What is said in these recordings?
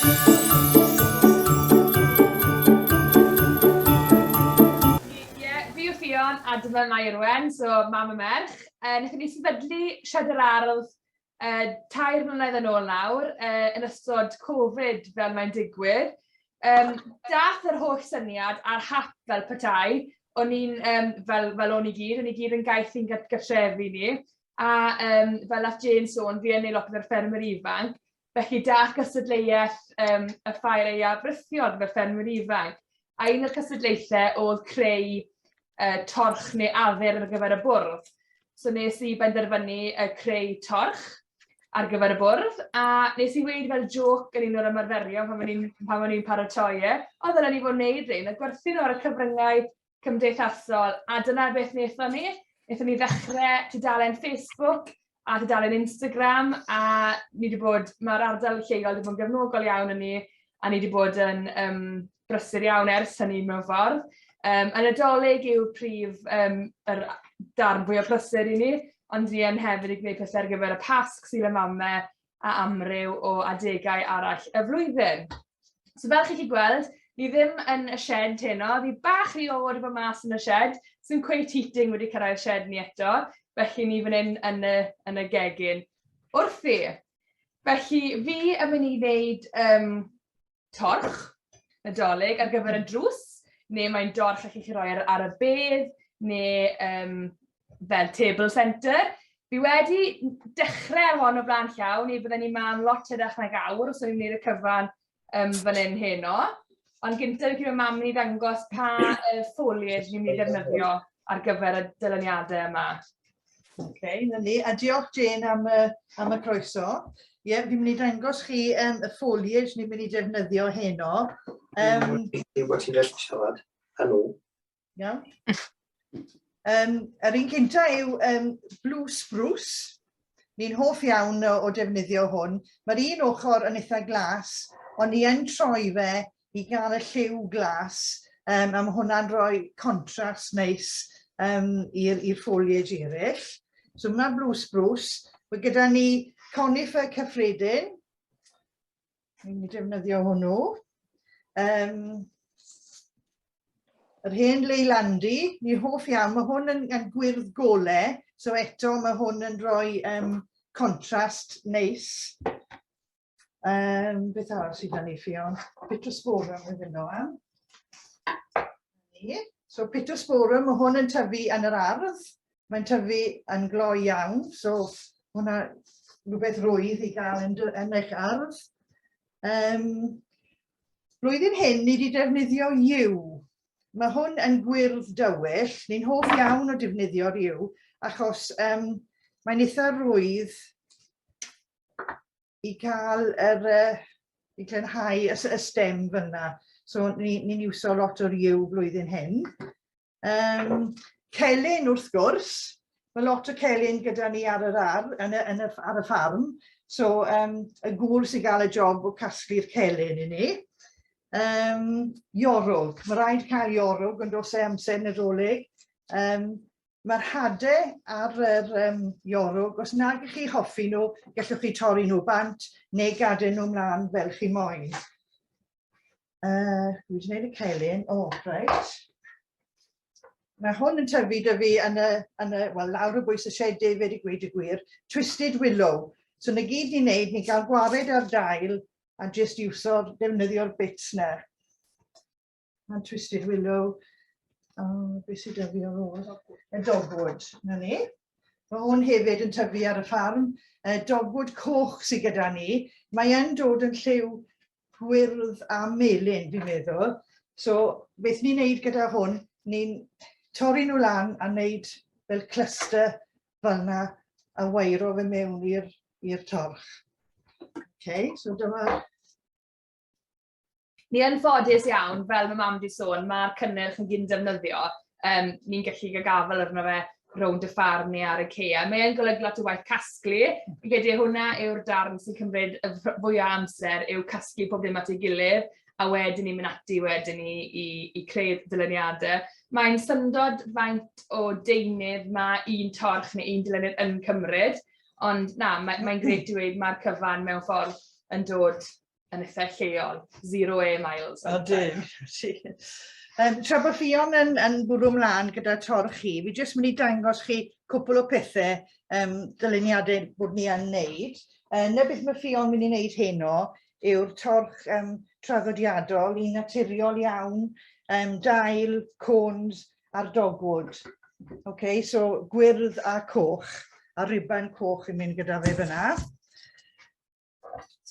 Fi yw Ffion a dyma Mairwen, so mam y merch. Nethon ni sefydlu sied yr ardd 2 mlynedd yn ôl nawr, yn ystod Covid fel mae'n digwydd. Dath yr holl syniad a'r hap fel petai, o'n i'n, fel o'n i gyd yn gaeth i'n gartrefi ni. A fel at Jane sôn, fi yn ei lot o'r ffermwyr ifanc. Felly dath cystadleuaeth y ffair eia brythion fel ffermwyr ifanc. A un o'r cystadlaethau oedd creu torch neu afer ar gyfer y bwrdd. So nes i benderfynu creu torch ar gyfer y bwrdd, a nes i weid fel joc yn un o'r ymarferion pan o'n i'n paratoi e. O, ddylen ni fod wneud rhain, a gwerthu nhw ar y cyfryngau cymdeithasol, a dyna beth wnaethon ni. Wnaethon ni ddechrau tudalen Facebook a tudalen Instagram, a mae'r ardal lleol wedi bod yn gefnogol iawn yn ni, a ni wedi bod yn brysur iawn ers hynny mewn ffordd. Y Nadolig yw'r prif darn fwy o prysur i ni, ond ni yn hefyd i gwneud pethau ar gyfer y Pasg, Sul y Mamau a amryw o adegau arall y flwyddyn. So fel chi'n gweld, ni ddim yn y shed heno, ni bach rhy oed efo mas yn y shed, sy'n cweith heating wedi cyrraedd y shed ni eto, felly ni fan hyn yn y gegin. Wrthi, felly fi yn mynd i wneud torch, Nadolig, ar gyfer y drws, neu mae'n dorch allwch chi roi ar y bedd, neu fel table centre. Fi wedi dechrau ar hon o blaen llawn, neu byddwn ni ma'n lot hydach nag awr, os o'n i'n gwneud y cyfan fan hyn heno. Ond gyntaf, gyda mam ni ddangos pa foliage ni'n mynd i ddefnyddio ar gyfer y dyluniadau yma. OK, na ni. A diolch Jane am y croeso. Ie, fi'n mynd i dangos chi y foliage ni'n mynd i defnyddio heno. What ti'n gallu siarad? Helo. Iawn. Yr un cynta yw blue spruce. Ni'n hoff iawn o defnyddio hwn. Mae'r un ochr yn eitha glas, ond ni yn troi fe i gael y lliw glas, a mae hwnna'n rhoi contrast neis i'r foliage eraill. So yma blue spruce. Mae gyda ni conifer cyffredin. Ni'n defnyddio hwnnw. Yr hen leilandi, ni'n hoff iawn, mae hwn yn gwyrdd golau, so eto mae hwn yn rhoi contrast neis. Beth arall sydd gan ni Ffion? Pittosporum yw hynno am. So pittosporum, mae hwn yn tyfu yn yr ardd. Mae'n tyfu yn gloi iawn, so hwnna rhywbeth rwydd i gael yn eich ardd. Blwyddyn hyn, ni wedi defnyddio yw. Mae hwn yn gwyrdd dywyll. Ni'n hoff iawn o defnyddio'r yw, achos mae'n eitha rwydd i gael i glenhau y stem fyna. So ni'n iwso lot o'r yw blwyddyn hyn. Celyn wrth gwrs. Mae lot o celyn gyda ni ar y ffarm. So y gŵr sy'n gael y job o casglu'r celyn i ni. Iorwg. Mae rhaid cael iorwg yn dos amser Nadolig. Mae'r hadau ar yr iorwg, os nag ych chi hoffi nhw, gallwch chi torri nhw bant neu gadael nhw mlaen fel chi moyn. Dwi wedi gwneud y celyn. Reit. Mae hwn yn tyfu dy fi lawr o bwys y shed David i gweud y gwir, twisted willow. So na gyd ni'n neud, ni gael gwared ar dail a just defnyddio'r bits na. And twisted willow. Beth sydd dy fi ar ôl? Y dogwood, na ni. Mae hwn hefyd yn tyfu ar y ffarm. Dogwood coch sydd gyda ni. Mae yn dod yn lliw gwyrdd a melyn, fi'n meddwl. So, beth ni'n neud gyda hwn, ni'n torri nhw lan a wneud fel cluster fel yna a wairo fe mewn i'r torch. OK, so dyma. Ni yn ffodus iawn, fel mae mam wedi sôn, mae'r cynnyrch yn gyd defnyddio. Ni'n gallu gafel arno fe rownd y ffarm ni ar y cea. Mae'n golygu lot o waith casglu. Gyda hwnna yw'r darn sy'n cymryd fwy o amser yw casglu pob dim at ei gilydd, a wedyn ni'n mynd ati wedyn i creu dyluniadau. Mae'n syndod faint o deunydd mae un torch neu un dyluniad yn cymryd, ond na, mae'n greu dweud mae'r cyfan mewn ffordd yn dod yn eitha lleol, 0 miles. Ydyn. Tra bod Ffion yn bwrw mlaen gyda torch chi, fi jyst mynd i dangos chi cwpl o pethau dyluniadau bod ni yn wneud. Na beth mae Ffion mynd i wneud heno yw'r torch traddodiadol i naturiol iawn, dail, côns a'r dogwood. Okay, so gwyrdd a coch, a riban coch yn mynd gyda fe fyna.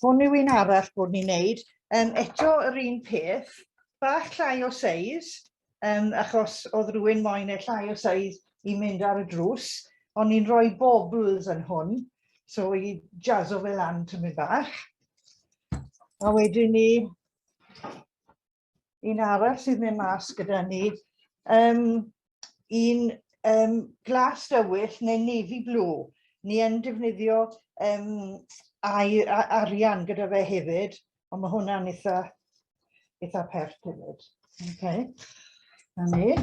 Hwn yw un arall bod ni'n wneud. Eto yr un peth, bach llai o seis, achos oedd rhywun moyn llai o seis i mynd ar y drws, ond ni'n rhoi bobls yn hwn, so i jazzo fe lan tymyd bach. A wedyn ni, un arall sydd mynd mas gyda ni, un glas dywyll neu navy blue. Ni yn defnyddio arian gyda fe hefyd, ond mae hwnna'n eitha pert hefyd. Okay. Na ni.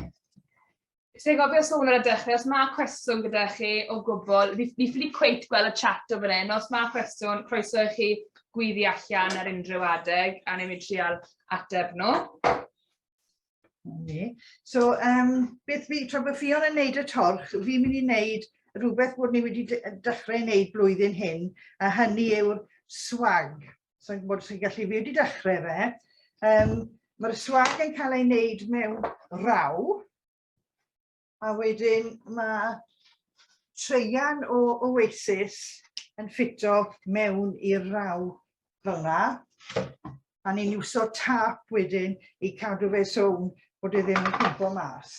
So, gofio sôn ar y dechrau, os mae cwestiwn gyda chi o gwbl, ni ffili cweit gweld y chat o fan hyn, os mae cwestiwn, croeso i chi gwyddi allan ar unrhyw adeg, a ni'n mynd trial ateb nhw. So, beth tra bod Ffion yn wneud y torch, fi'n mynd i wneud rhywbeth bod ni wedi dechrau wneud blwyddyn hyn, a hynny yw'r swag. So, bod chi'n gallu fi wedi dechrau fe. Mae'r swag yn cael ei wneud mewn raw, a wedyn mae treian o oasis yn ffito mewn i'r raw fel yna. A ni'n iwso tap wedyn i cadw fe sôn bod e ddim yn cwmpo mas.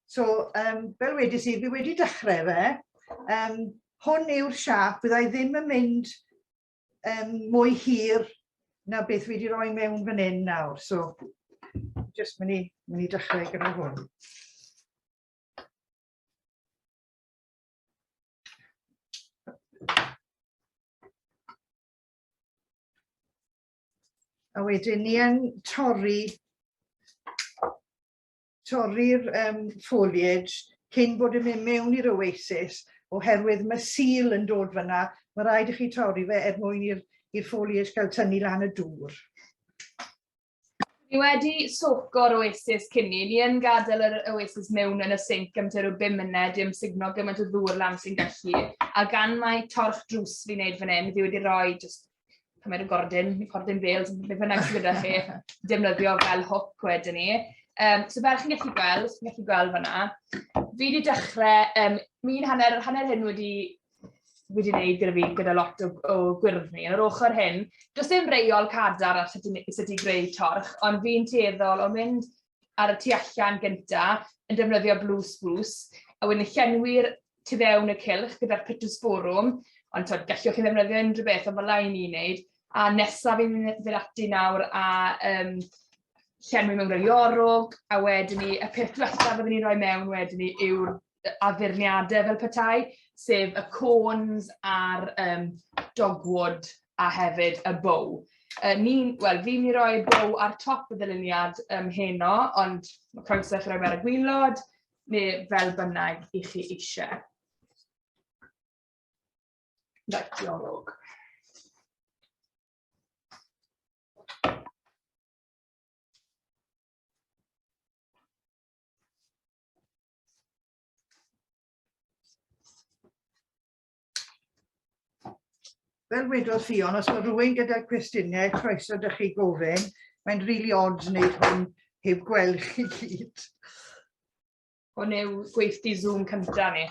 So, fel wedys i, fi wedi dechrau fe. Hwn yw'r siap, byddai ddim yn mynd mwy hir na beth wedi rhoi mewn fan hyn nawr. So, jyst mynd i dechrau gyda hwn. A wedyn ni yn torri'r foliage cyn bod yn mynd mewn i'r oasis, oherwydd mae sil yn dod fyna, mae rhaid i chi torri fe mwyn i'r foliage cael tynnu lan y dŵr. Ni wedi soco'r oasis cyn ni yn gadael yr oasis mewn yn y sinc am rhyw 5 munud i ymsugno gymaint o ddŵr lan sy'n gallu. A gan mai torch drws fi'n neud fan hyn, fi wedi rhoi pan mae'r gordyn fel, beth bynnag sydd gyda chi, defnyddio fel hook wedyn ni. So fel chi'n gallu gweld fanna, fi wedi dechrau, mi'n hanner hyn wedi wneud gyda fi gyda lot o gwyrddni. Yn yr ochr hyn, does dim reol cadar ar sut i greu torch, ond fi'n teddol o mynd ar y tu allan gyntaf yn defnyddio blue spruce, a wedyn llenwi'r tu fewn y cylch gyda'r pittosporum, ond gallwch chi ddefnyddio unrhyw beth, ond fel lai ni'n neud. A nesaf fi'n fynd ati nawr a llenwi mewn greiorwg, a wedyn ni, y peth diwethaf byddwn ni'n rhoi mewn wedyn ni yw'r addurniadau fel petai, sef y côns a'r dogwood a hefyd y bow. Fi'n mynd i roi bow ar top y ddyluniad heno, ond mae croeso chi roi mewn y gwylod, neu fel bynnag i chi eisiau. Greiorwg. Fel wedodd Ffion, os mae rhywun gyda cwestiynau, croeso ydych chi gofyn, mae'n rili odd wneud hwn heb gweld chi gyd. Hwn yw gweithdi Zoom cyntaf ni.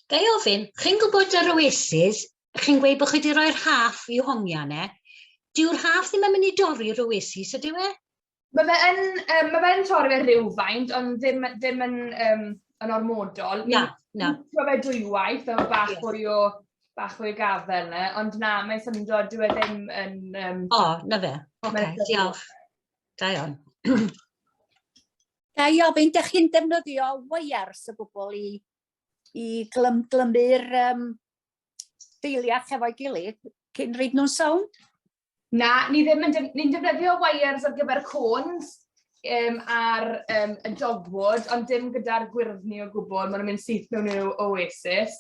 Ga i ofyn, chi'n gwybod yr oasis, chi'n gweud bod chi wedi rhoi'r haff i hongian e. Dyw'r haff ddim yn mynd i dorri'r oasis, ydyw e? Mae fe'n torri fe rhywfaint, ond ddim yn ormodol. Na. Mae fe dwywaith, fel bach fwy o gafel yna, ond na, mae'n syndod, dyw e ddim yn... O, na fe. Ok, diolch. Da iawn. Ga i ofyn, ydych chi'n defnyddio wires y bobl i glymu'r ffeiliach efo'i gilydd cyn reid nhw'n sownd? Na, ni'n defnyddio wires ar gyfer côns ar y dogwood, ond dim gyda'r gwyrddni o gwbl. Maen nhw'n mynd syth mewn i'w oasis.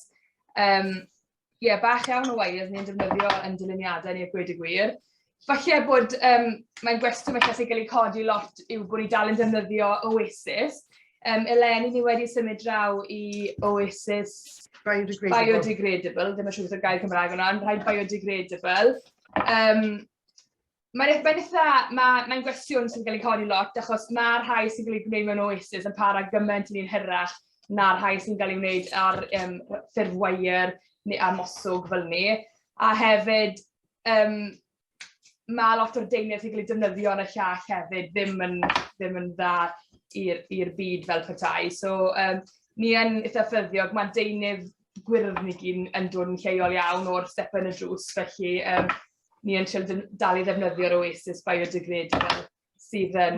Bach iawn o wires ni'n defnyddio yn dyluniadau ni a gweud y gwir. Falle bod mae'n gwestiwn falle sy'n cael ei codi lot yw bod ni dal yn defnyddio oasis. Eleni ni wedi symud draw i oasis biodegradable. Ddim yn siŵr beth y gair Cymraeg yna, ond rhaid biodegradable. Mae'n gwestiwn sy'n cael ei codi lot, achos mae'r rhai sy'n cael ei gwneud mewn oasis yn para gymaint yn un hirach na'r rhai sy'n cael ei wneud ar ffurf wire neu a mosog fel ni. A hefyd, mae lot o'r deunydd sy'n cael ei defnyddio yn y llall hefyd ddim yn dda i'r byd fel petai. So, ni yn eitha ffyddiog, mae deunydd gwyrddni gyn yn dod yn lleol iawn o'r step yn y drws, felly ni yn trio dal i ddefnyddio'r oasis biodegradable sydd yn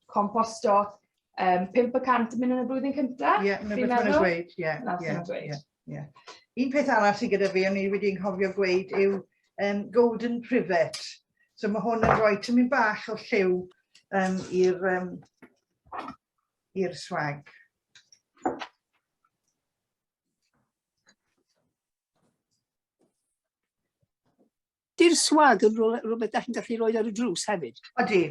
composto 5% yn y blwyddyn cyntaf. Ie, na beth ma'n gweud, ie. Un peth arall sydd gyda fi, o'n i wedi anghofio gweud, yw golden privet. So mae hwn yn rhoi tymyn bach o lliw i'r swag. Di'r swag yn rhywbeth da chi'n gallu rhoi ar y drws hefyd? Odi.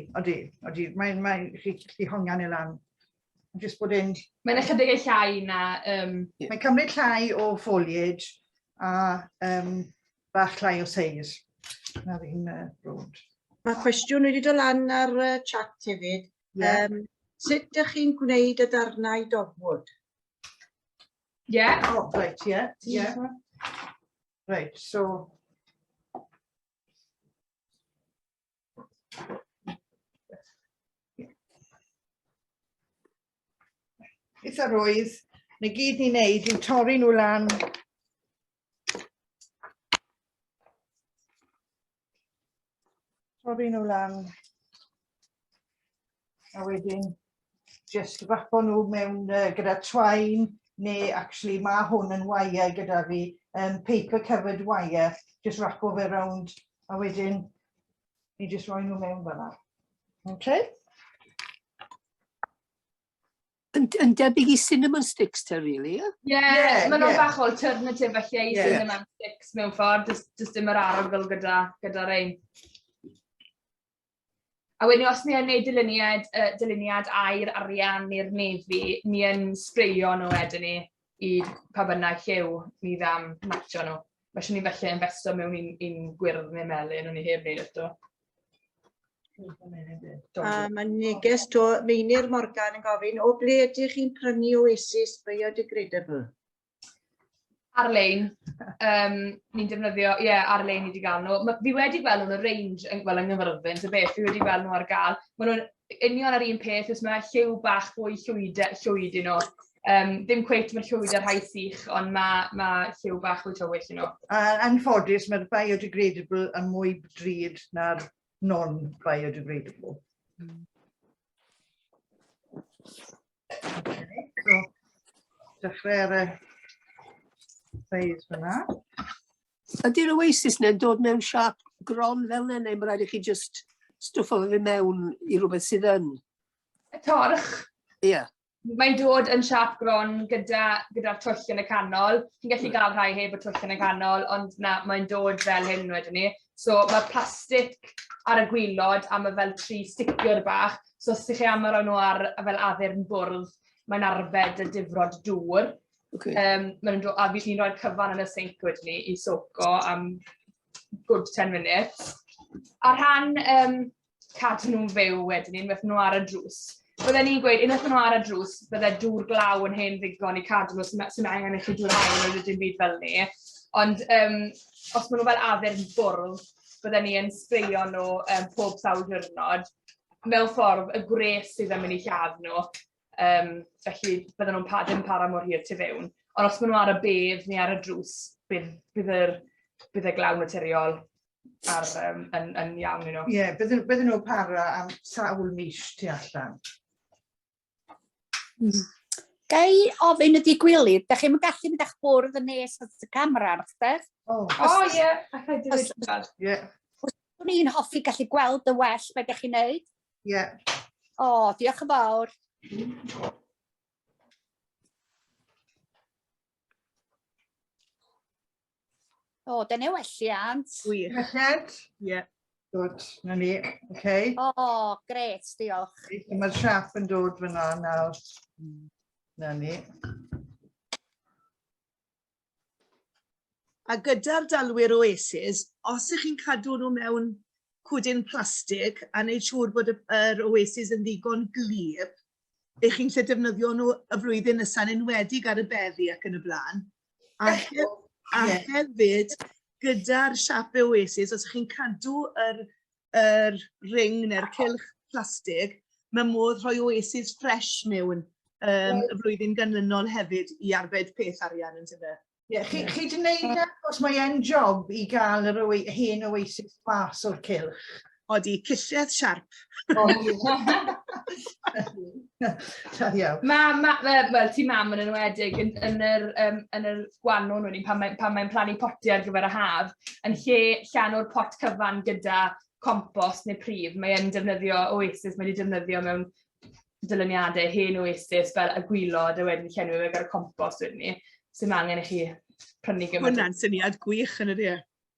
Mae'n gallu hongian i lan. Just bod in... Mae'n ychydig ei llai na... Mae'n cymryd llai o foliage a bach llai o seis. Na fi'n rhod. Mae cwestiwn wedi dod lan ar chat hefyd. Sut ydych chi'n gwneud y darnau dogwood? Ie. Right, Right, so... Eitha roedd, na gyd ni'n neud yw torri nhw lan. A wedyn, just rapo nhw mewn gyda twine, neu actually mae hwn yn wire gyda fi, paper covered wire, just rapo fe rownd, a wedyn, ni just rhoi nhw mewn fyna. Okay? Yn debyg i cinnamon sticks te, really, ie? Ie, mae nhw'n bach o alternative felly i cinnamon sticks mewn ffordd, jyst dim yr arogl gyda rein. A wedyn os ni yn gwneud dyluniad air, arian neu'r nefi, ni yn sbreio nhw wedyn ni i pa bynnag lliw ni ddam matcho nhw. Felly ni felly investo mewn un gwyrdd neu melyn, o'n i heb wneud eto. Mae neges to Meinir Morgan yn gofyn, o ble ydych chi'n prynu oasis biodegradable? Ar-lein, ni'n defnyddio, ar-lein ni wedi gael nhw. Fi wedi gweld nhw'n y range fel yng Nghyfyrddin, so beth, fi wedi gweld nhw ar gael. Mae nhw'n union ar un peth, os mae lliw bach fwy llwyd i nhw. Ddim cweit mae'r llwyd ar rhai sych, ond mae lliw bach fwy tywyll i nhw. Anffodus, mae'r biodegradable yn mwy drud na'r non-biodegradable. So, dechrau ar y size fyna. Ydy'r oasis na'n dod mewn siap gron fel yna, neu mae rhaid i chi just stwffo fe mewn i rhywbeth sydd yn? Y torch. Ie. Mae'n dod yn siap gron gyda'r twll yn y canol. Chi'n gallu gael rhai heb y twll yn y canol, ond mae'n dod fel hyn wedyn ni. So mae plastig ar y gwylod a mae fel 3 sticker bach. So os ydych chi am roi nhw ar fel addurn bwrdd, mae'n arbed y difrod dŵr. A ni'n rhoi'r cyfan yn y sink wedyn ni i soco am good 10 minutes. Ar rhan cadw nhw'n fyw wedyn ni, wnaeth nhw ar y drws. Byddwn ni'n gweud, unwaith nhw ar y drws, bydde dŵr glaw yn hen ddigon i cadw nhw sy'n angen i chi dŵr hael yn ydym byd fel ni. Ond os maen nhw fel addurn bwrdd, bydden ni yn sbreio nhw pob sawl diwrnod. Mewn ffordd, y gres sydd yn mynd i lladd nhw. Felly bydden nhw'n ddim para mor hir tu fewn. Ond os maen nhw ar y bedd neu ar y drws, bydd y glaw naturiol yn iawn i nhw. Ie, bydden nhw para am sawl mis tu allan. Gai ofyn ydi gwilydd, da chi'n gallu mynd eich bwrdd yn nes at y camera ar eich? Ie, allai dweud. O'n i'n hoffi gallu gweld y well beth ydych chi'n neud. Ie. O, diolch yn fawr. O, dyna welliant. Gwych. Melled? Ie. Good, na ni, okay. O, gret, diolch. Mae'r siap yn dod fyna nawr. Na ni. A gyda'r dalwyr Oasis, os ych chi'n cadw nhw mewn cwdyn plastig a wneud siŵr bod yr Oasis yn ddigon glir, ych chi'n lle defnyddio nhw y flwyddyn nesa'n enwedig ar y beddi ac yn y blaen. A hefyd, gyda'r siap Oasis, os ych chi'n cadw yr ring neu'r cylch plastig, mae modd rhoi Oasis fresh mewn y flwyddyn ganlynol hefyd i arbed peth arian yn tyfu. Chi di wneud e, os mae e'n job i gael yr hen Oasis mas o'r cylch? Odi, cilledd siarp. Wel, ti mam yn enwedig yn yr gwanwyn wedyn pan mae'n plannu poti ar gyfer y haf, yn lle llanw'r pot cyfan gyda compost neu prif, mae'n defnyddio Oasis, mae'n defnyddio mewn dyluniadau hen Oasis fel y gwylod a wedyn llenwi fe gyda'r compost wedyn ni. Sy'n angen i chi prynu gymaint. Hwna'n syniad gwych yn ydy.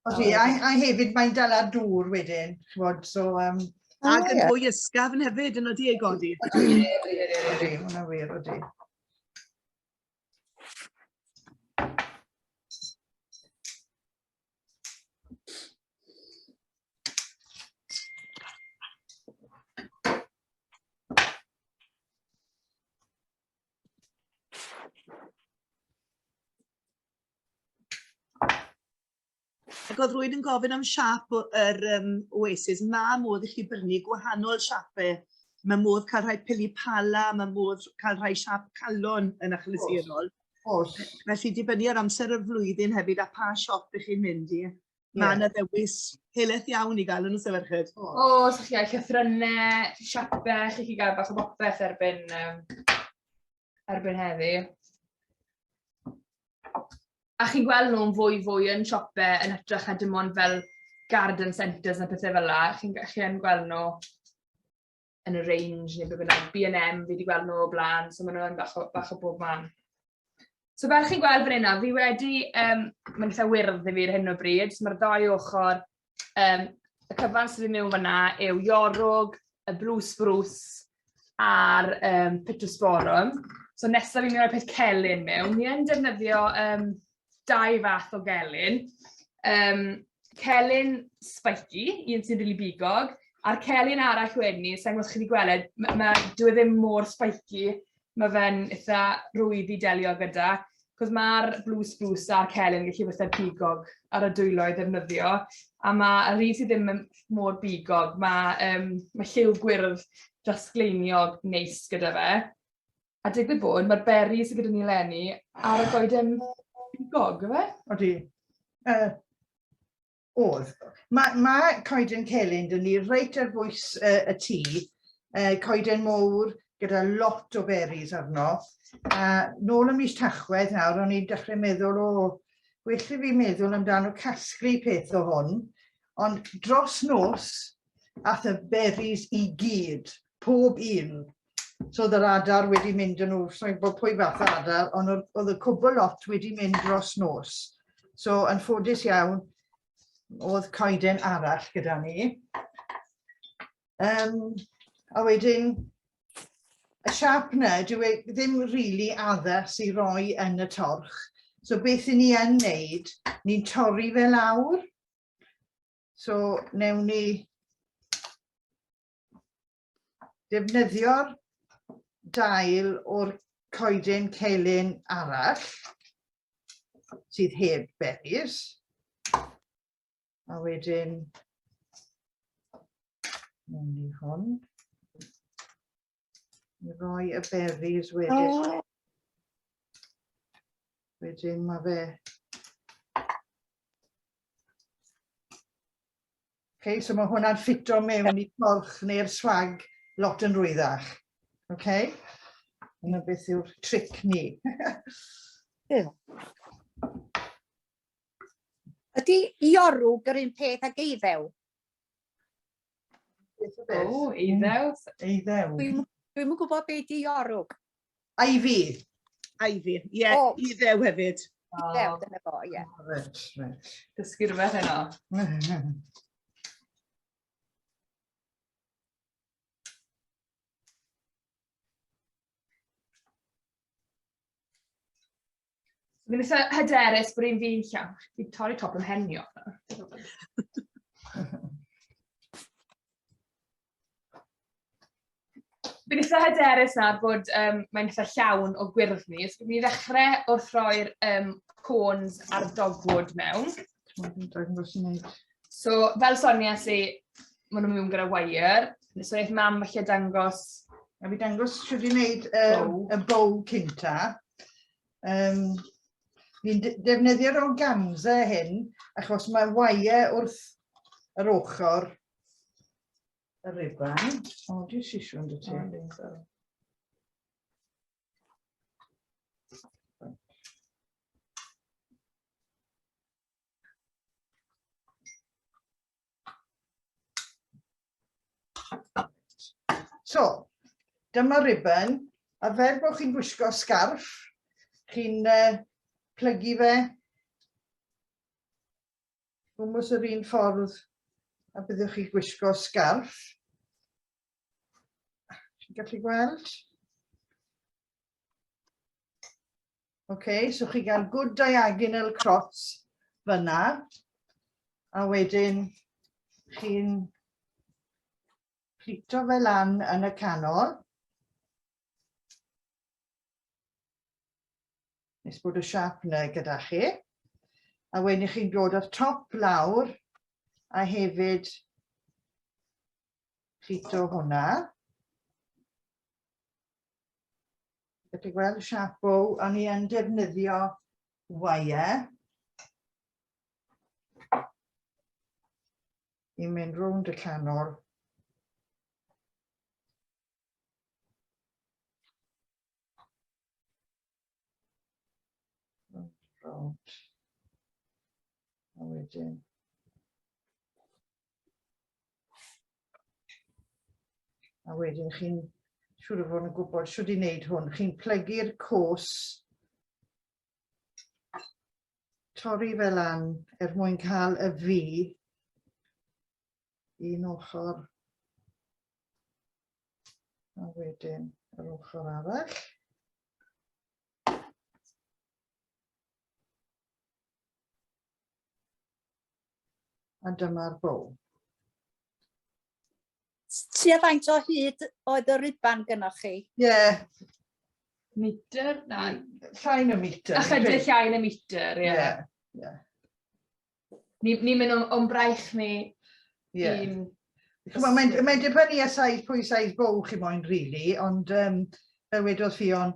Odi, a hefyd mae'n dala dŵr wedyn, so... Ac yn fwy ysgafn hefyd yn ydy ei godi. Odi, hwnna wir, odi. Ac oedd rwy'n yn gofyn am siap yr Oasis, mae modd i chi brynu gwahanol siapau. Mae modd cael rhai pili pala, mae modd cael rhai siap calon yn achlysurol. Felly dibynnu ar amser y flwyddyn hefyd a pa siop ych chi'n mynd i. Mae yna ddewis helaeth iawn i gael yn y sefyllfa. O, so chi gael llythrynau, siapau, chi gael bach o bopeth erbyn heddi. A chi'n gweld nhw'n fwy yn siopau yn hytrach na dim ond fel garden centres a pethau fel la. Chi'n gweld nhw yn y range neu beth B&M fi wedi gweld nhw o blaen, so maen nhw'n bach o bob man. So fel chi'n gweld fan hynna, fi wedi, mae'n eitha wyrdd i fi ar hyn o bryd, so mae'r ddau ochr, y cyfan sydd wedi mewn fan'na yw iorwg, y blue spruce a'r pittosporum. So nesaf fi'n mynd o'r peth celyn mewn, ni yn defnyddio dau fath o gelyn. Celyn spiky, un sy'n rili bigog, a'r celyn arall wedyn ni, sa'n gwybod chi wedi gweld, dwi ddim mor spiky, mae fe'n eitha rwydd i delio gyda, cos mae'r blue spruce a'r celyn gallu fatha bigog ar y dwylo i ddefnyddio, a mae'r Rees sydd ddim mor bigog, mae lliw gwyrdd dros gleiniog neis gyda fe. A digwydd bod, mae'r berries sydd gyda ni leni ar y goeden bigog, fe? Odi. Oedd. Mae coeden celyn dyn ni reit ar bwys y tŷ, coeden mowr gyda lot o berries arno. Nôl ym mis Tachwedd nawr, o'n i'n dechrau meddwl well i fi meddwl amdano casglu peth o hwn, ond dros nos ath y berries i gyd, pob un. So oedd yr adar wedi mynd yn nhw, so bod pwy fath o adar, ond oedd y cwbl lot wedi mynd dros nos. So yn ffodus iawn, oedd coeden arall gyda ni. A wedyn, y siap na, dyw e ddim rili addas i roi yn y torch. So beth i ni yn wneud, ni'n torri fe lawr. So newn ni defnyddio'r dail o'r coeden celyn arall, sydd heb berries. A wedyn, newn ni hwn. I roi y berries wedyn. Wedyn mae fe. Okay, so mae hwnna'n ffito mewn i torch neu'r swag lot yn rwyddach. Okay? Yna beth yw'r tric ni. Ydy iorwg yr un peth ag eiddew? O, iddew. Eiddew. Dwi'm yn gwybod beth i orwg. Ivy. Ivy, ie, O. iddew hefyd. Dew, dyna fo, ie. Reit. Dysgu rhywbeth heno. Fi'n eitha hyderus bod un fi'n llawn. Fi'n torri top yn henio. Fi'n eitha hyderus nawr bod mae'n eitha llawn o gwyrddni. So fi'n ddechrau wrth roi'r cones a'r dogwood mewn. So fel Sonia si, maen nhw'n mynd gyda wire. So eith mam falle dangos... A fi dangos sydd i wneud y bow cynta. Fi'n defnyddio'r organza hyn, achos mae wire wrth yr ochr y riban. O, dwi'n sisio yn dy ti. So, dyma riban, a fel bod chi'n gwisgo sgarff, chi'n plygu fe gwmws yr un ffordd a byddwch chi'n gwisgo sgarff. Chi'n gallu gweld? So chi'n cael good diagonal cross fyna, a wedyn chi'n plito fe lan yn y canol. Nes bod y siap yna gyda chi. A wedyn chi'n dod o'r top lawr a hefyd plito hwnna. Gallwch gweld y siap bow, a ni yn defnyddio wire i mynd rownd y canol. A wedyn chi'n siŵr o fod yn gwybod sut i wneud hwn. Chi'n plygu'r cos, torri fe lan mwyn cael y V un ochr a wedyn yr ochr arall. A dyma'r bow. Tua faint o hyd oedd y riban gynnwch chi? Ie. Metr? Na. Llai na metr. Ychydig llai na metr, ie. Ni'n mynd o'n braich ni. Mae'n dibynnu a saith pwy saith bow chi moyn rili, ond fel wedodd Ffion,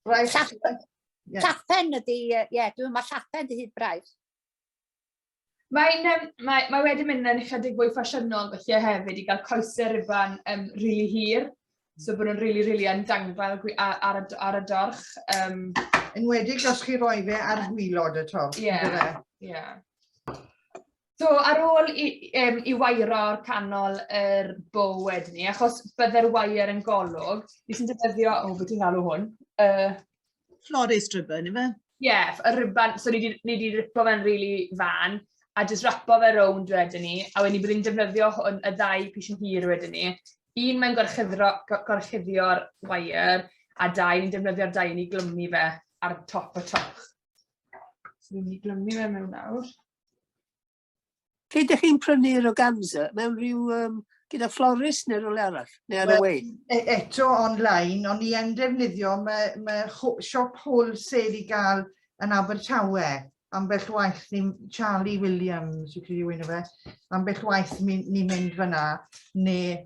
Llapen ydi, dwi'n meddwl llapen ydi hyd braidd. Mae wedi mynd yn ychydig fwy ffasiynol felly hefyd i gael coesau riban rili hir. So bod nhw'n rili yn dangfal ar y dorch. Enwedig os chi roi fe ar gwylod y torch. Ie. So ar ôl i wairo'r canol yr bow wedyn ni, achos bydde'r wair yn golwg, ni sy'n defnyddio, beth i'n galw hwn? Florist ribbon, yma? Ie, y riban, so ni wedi ripo fe'n rili fan, a jyst rapo fe rownd wedyn ni, a wedyn ni byddwn ni'n defnyddio hwn y ddau pishyn hir wedyn ni. Un mae'n gorchuddio'r wair, a dau ni'n defnyddio'r dau i ni glymu fe ar top y toch. So ni'n mynd i glymu fe mewn nawr. Lle ydych chi'n prynu'r organza? Mewn rhyw gyda florist neu rhywle arall? Neu ar y wei? Eto online, ond ni yn defnyddio, mae siop wholesale i gael yn Abertawe. Ambell waith ni, Charlie Williams, yw chi wedi fe, ambell waith ni'n mynd fyna, neu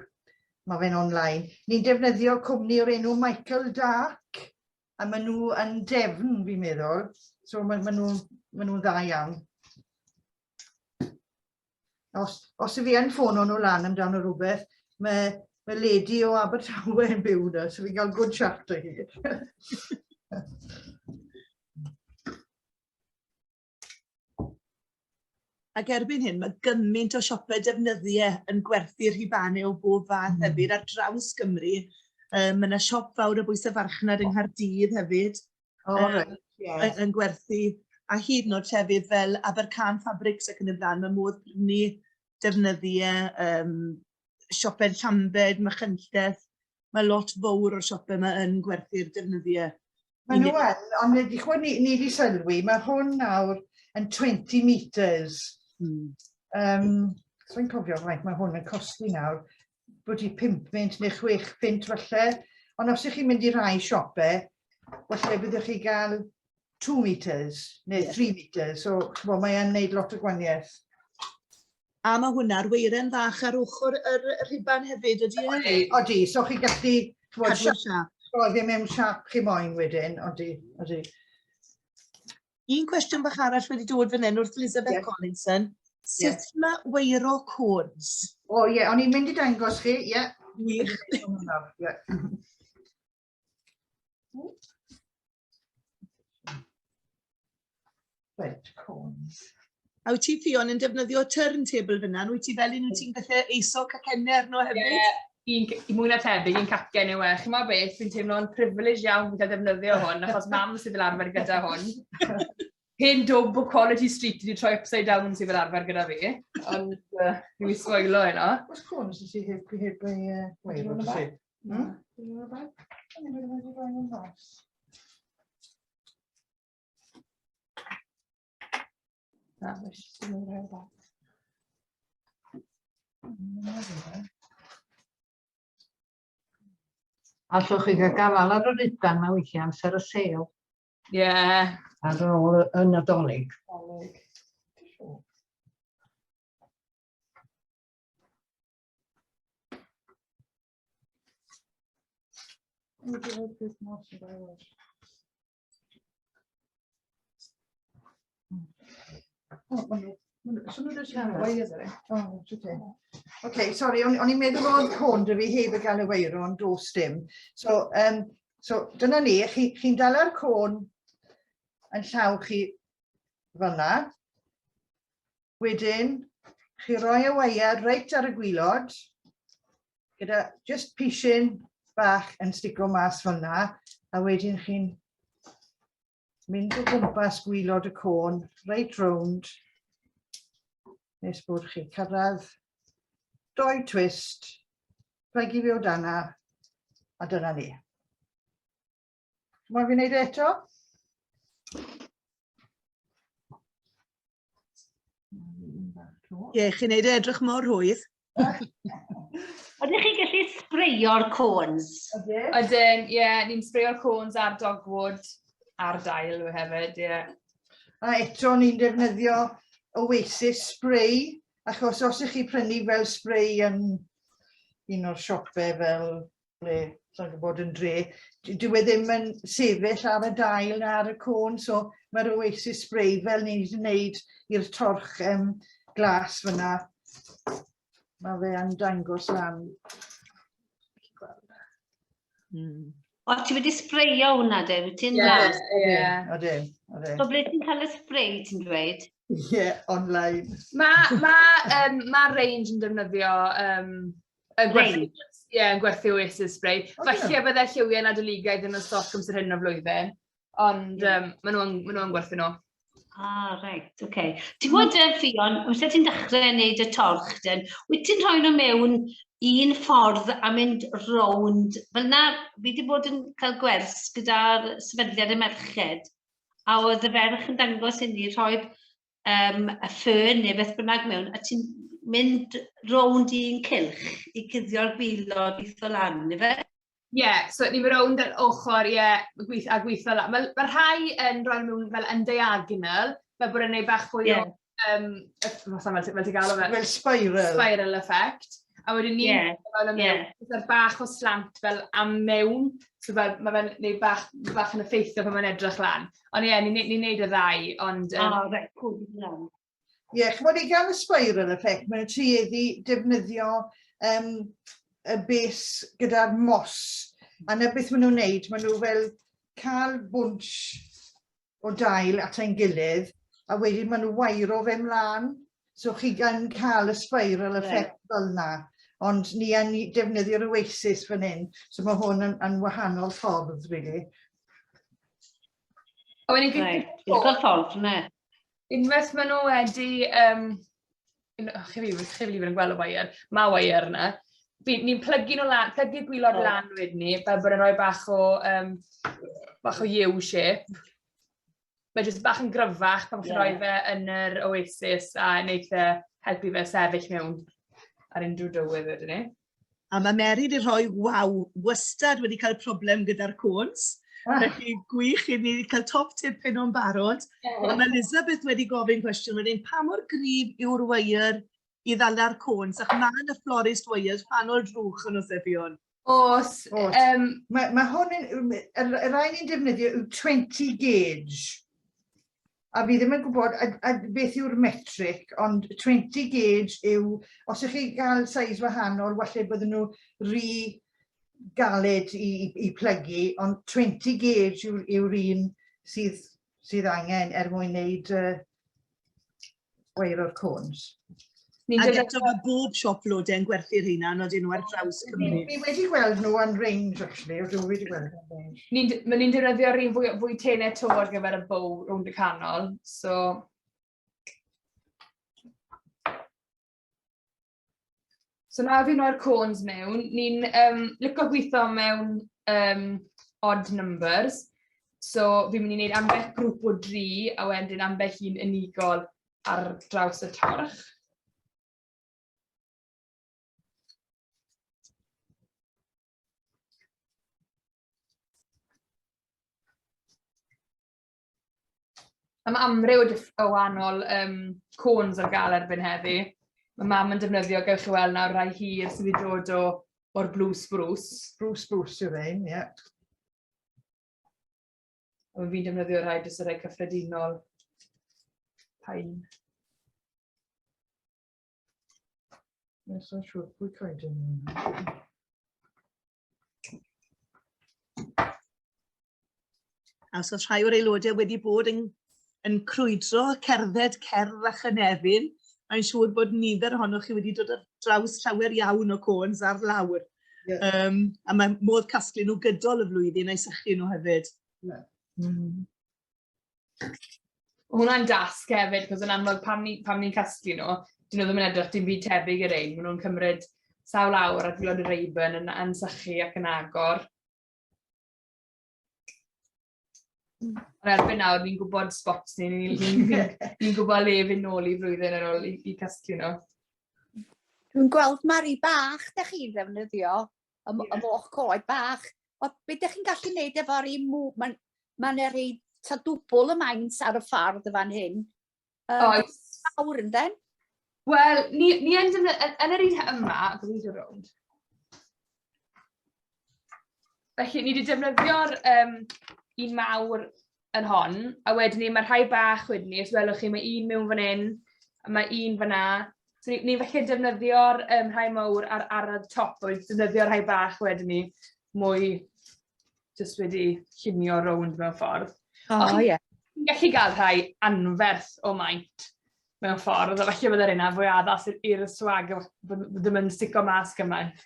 mae fe'n online. Ni'n defnyddio cwmni o'r enw Michael Dark, a maen nhw yn Devon, fi'n meddwl, so maen nhw'n dda iawn. Os y fi yn ffono nhw lan amdano rhywbeth, mae lady o Abertawe yn byw na, so fi'n cael good chat o hi. Ac erbyn hyn, mae gymaint o siopau defnyddiau yn gwerthu'r rhibannau o bob fath hefyd ar draws Gymru. Mae yna siop fawr o bwys y farchnad yng Nghaerdydd hefyd yn gwerthu. A hyd yn oed llefydd fel Abercan Fabrics ac yn y blaen, mae modd prynu defnyddiau, siopau Llambed, Machynlleth. Mae lot fawr o'r siopau yma yn gwerthu'r defnyddiau. Mae nhw ond ni wedi sylwi, mae hwn nawr yn 20 metres. So i'n cofio faint mae hwn yn costi nawr, bod i 5 pint neu 6 pint falle. Ond os ych chi'n mynd i rai siopau, falle byddwch chi gael 2 metres neu 3 metres. So mae'n neud lot o gwaniaeth. A mae hwnna'r weiren fach ar ochr yr rhiban hefyd, ydy e? Odi, so chi gallu rhoi mewn siap chi moyn wedyn, odi. Un cwestiwn bach arall wedi dod fan hyn wrth Elizabeth Collinson. Sut mae weiro codes? O'n i'n mynd i dangos chi, Wych. Right, cones. A wyt ti, Ffion, yn defnyddio turntable fyna? Wyt ti fel un wyt ti'n gallu eiso cacennau arno hefyd? I mwy na tebyg, un cacen yw e. Chyma beth, fi'n teimlo'n privilege iawn fi'n cael defnyddio hwn, achos mam sydd fel arfer gyda hwn. Hen dwb o Quality Street wedi troi upside down sydd fel arfer gyda fi. Ond fi'n sfoilo yno. Oes cones ys i heb ei weiro? Allwch chi gael gafal ar y rydan na weithio amser y seil. Ie. Ar ôl y Nadolig. OK, sorry, o'n i'n meddwl oedd côn dy fi heb y gael y weiro, ond dos dim. So dyna ni, chi'n dala'r côn yn llaw chi fyna. Wedyn, chi roi y wair reit ar y gwylod, gyda just pishin bach yn stico mas fyna, a wedyn chi'n mynd o gwmpas gwylod y côn, reit rownd, nes bod chi cyrraedd 2 twist, plegu fi o dana, a dyna ni. Mae fi'n neud eto? Ie, chi'n neud edrych mor hwydd. Ydych chi'n gallu spreio'r cones? Ydyn, ni'n spreio'r cones ar dogwood, ar dail hefyd, A eto ni'n defnyddio Oasis spray, achos os ych chi prynu fel spray yn un o'r siopau fel ble, sa'n gwybod yn dre, dyw e ddim yn sefyll ar y dail na ar y côn, so mae'r Oasis spray fel ni'n gwneud i'r torch glas fyna. Mae fe yn dangos lan. O, ti wedi spreio hwnna, de? Ti'n glas? Odyn. So, ble ti'n cael y spray, ti'n dweud? Ie, online. Mae range yn defnyddio yn gwerthu Oasis spray. Falle bydde lliwiau Nadoligaidd yn y stoc amser hyn o flwyddyn, ond maen nhw'n gwerthu nhw. Reit, oce. Ti'n gwybod, Ffion, wyt ti'n dechrau wneud y torch, wyt ti'n rhoi nhw mewn un ffordd a mynd rownd, fel na, fi wedi bod yn cael gwers gyda'r sefydliad y merched, a oedd y ferch yn dangos i ni rhoi y ffyn neu beth bynnag mewn, a ti'n mynd rownd un cylch i cuddio'r gwylod eitho lan, neu fe? Ie, so ni'n mynd rownd yr ochr, a gweithio lan. Mae rhai yn rhoi mewn fel yn diagonal, fel bod yn gwneud bach fwy o, fel ti'n gael o fe? Fel spiral. Spiral effect. A wedyn ni'n bach o slant fel am mewn, so mae fe'n gwneud bach yn effeithio pan mae'n edrych lan. Ond ni'n gwneud y ddau, ond... reit, cwrdd lan. Ie, chymod i gael y spiral effect, mae'n tueddu defnyddio y bes gyda'r mos. A na beth maen nhw'n wneud, maen nhw fel cael bwns o dail at ein gilydd, a wedyn maen nhw wairo fe mlaen. So chi gan cael y spiral effect fel yna. Ond ni yn defnyddio'r oasis fan hyn. So mae hwn yn wahanol ffordd, really. A wedyn Digon ffordd, ne? unwaith maen nhw wedi, chi fi yn gweld y wair, mae wair yna. Ni'n plygu gwylod lan wedyn ni, fel bod yn rhoi bach o U shape. Mae jyst bach yn gryfach pan chi'n rhoi fe yn yr oasis a wneud fe helpu fe sefyll mewn ar unrhyw dywydd wedyn ni. A mae Mary wedi rhoi, wastad wedi cael problem gyda'r côns. Felly gwych i ni wedi cael top tip hyn o'n barod. Mae Elizabeth wedi gofyn cwestiwn wedyn, pa mor gryf yw'r wair i ddala'r côns? Ac mae yna florist wires, pa mor drwch yn oes Ffion? Oes. Mae hwn, yr rhaid ni'n defnyddio yw 20 gauge. A fi ddim yn gwybod beth yw'r metric, ond 20 gauge yw, os ych chi gael size wahanol, falle bydden nhw galed i plygu, ond 20 gauge yw'r un sydd angen mwyn wneud wair o'r côns. Ac eto mae bob siop lodau yn gwerthu'r hynna, nod nhw ar draws Cymru. Fi wedi gweld nhw yn range, actually. Wedi gweld nhw yn range. Ni'n defnyddio'r un fwy tenau to ar gyfer y bow rownd y canol, so... So na fi'n rhoi'r côns mewn, ni'n licio gweithio mewn odd numbers, so fi'n mynd i wneud ambell grŵp o 3 a wedyn ambell un unigol ar draws y torch. Mae amryw o wahanol côns ar gael erbyn heddi. Mae mam yn defnyddio, gewch chi weld nawr, rai hir sydd wedi dod o'r blue spruce. Blue spruce yw'r ein, ie. A fi'n defnyddio rai jyst y rai cyffredinol. Pain. Yes, I'm sure we could do. A os oes rhai o'r aelodau wedi bod yn crwydro, cerdded, cerdd a chynefin, mae'n siŵr bod nifer ohonoch chi wedi dod ar draws llawer iawn o côns ar lawr. A mae modd casglu nhw gydol y flwyddyn a'i sychu nhw hefyd. Hwna'n dasg hefyd, cos yn amlwg pam ni'n casglu nhw, dyn nhw ddim yn edrych dim byd tebyg i'r ein. Maen nhw'n cymryd sawl awr a gwylod y reibyn yn sychu ac yn agor. Ond erbyn nawr, ni'n gwybod spots ni, ni'n gwybod le fynd nôl i flwyddyn ar ôl i casglu nhw. Dwi'n gweld mari bach da chi'n ddefnyddio, y moch coed bach. O, beth ydych chi'n gallu gwneud efo'r un mae'n ei ta dwbl y maint ar y ffordd y fan hyn. Oes. Awr yn den? Wel, ni yn yr un yma, a gwneud o rownd. Felly, ni wedi defnyddio'r un mawr yn hon, a wedyn ni, mae rhai bach wedyn ni, os welwch chi, mae un mewn fan hyn, a mae un fan'na. So ni felly defnyddio'r rhai mawr ar y top, a defnyddio'r rhai bach wedyn ni, mwy jyst wedi llunio rownd mewn ffordd. Chi'n gallu gael rhai anferth o maint mewn ffordd, a felly bydd yr yna fwy addas i'r swag, ddim yn stico mas gymaint.